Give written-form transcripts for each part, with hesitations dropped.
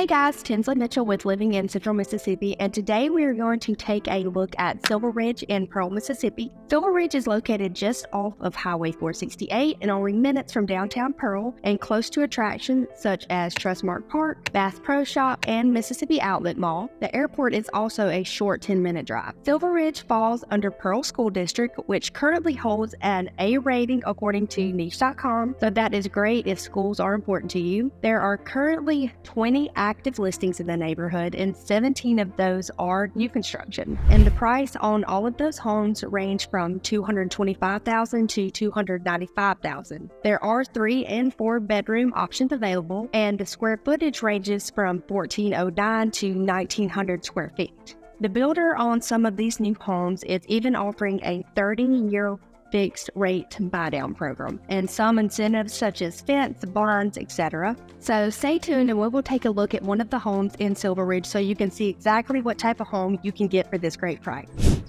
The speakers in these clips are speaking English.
Hey guys, Tinsley Mitchell with Living in Central Mississippi, and today we are going to take a look at Silver Ridge in Pearl, Mississippi. Silver Ridge is located just off of Highway 468 and only minutes from downtown Pearl and close to attractions such as Trustmark Park, Bass Pro Shop, and Mississippi Outlet Mall. The airport is also a short 10-minute drive. Silver Ridge falls under Pearl School District, which currently holds an A rating according to niche.com, so that is great if schools are important to you. There are currently 20 active listings in the neighborhood, and 17 of those are new construction. And the price on all of those homes range from $225,000 to $295,000. There are 3 and 4 bedroom options available, and the square footage ranges from 1,409 to 1,900 square feet. The builder on some of these new homes is even offering a 30-year fixed rate buy-down program and some incentives such as fence, barns, etc. So stay tuned and we will take a look at one of the homes in Silver Ridge so you can see exactly what type of home you can get for this great price.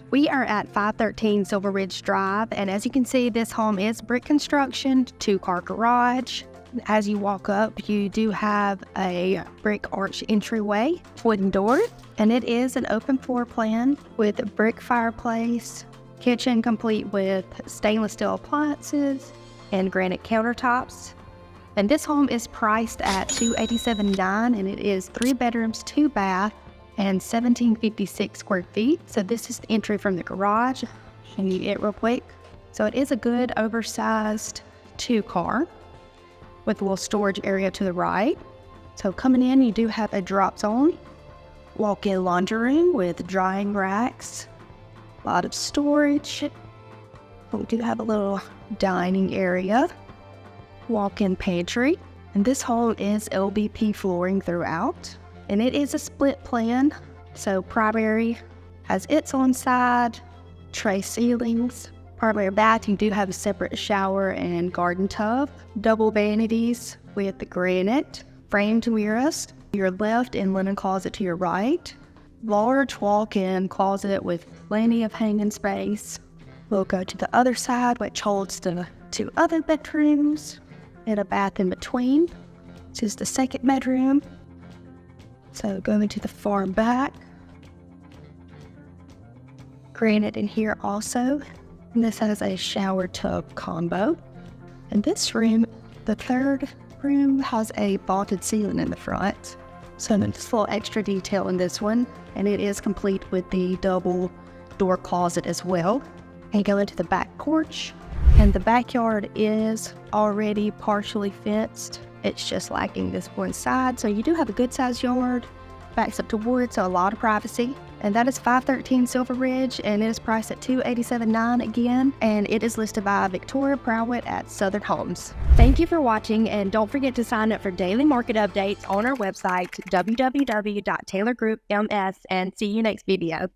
We are at 513 Silver Ridge Drive, and as you can see, this home is brick construction, 2-car garage. As you walk up, you do have a brick arch entryway, wooden door, and it is an open floor plan with a brick fireplace, kitchen complete with stainless steel appliances and granite countertops. And this home is priced at $287,900, and it is 3 bedrooms, 2 bath, and 1,756 square feet. So this is the entry from the garage. Show you it real quick. So it is a good oversized 2-car with a little storage area to the right. So coming in, you do have a drop zone, walk-in laundry room with drying racks, a lot of storage. We do have a little dining area, walk-in pantry, and this home is LVP flooring throughout, and it is a split plan. So primary has its own side, tray ceilings. Primary bath, you do have a separate shower and garden tub, double vanities with the granite, framed mirrors to your left and linen closet to your right. Large walk-in closet with plenty of hanging space. We'll go to the other side, which holds the 2 other bedrooms and a bath in between. This is the 2nd bedroom. So going to the far back. Granite in here also. And this has a shower tub combo. And this room, the 3rd room, has a vaulted ceiling in the front. So there's a little extra detail in this one, and it is complete with the double door closet as well. And go into the back porch, and the backyard is already partially fenced. It's just lacking this one side, so you do have a good sized yard, backs up to wood, so a lot of privacy. And that is 513 Silver Ridge, and it is priced at $287,900 again, and it is listed by Victoria Prowett at Southern Homes. Thank you for watching, and don't forget to sign up for daily market updates on our website, www.taylorgroupms, and see you next video.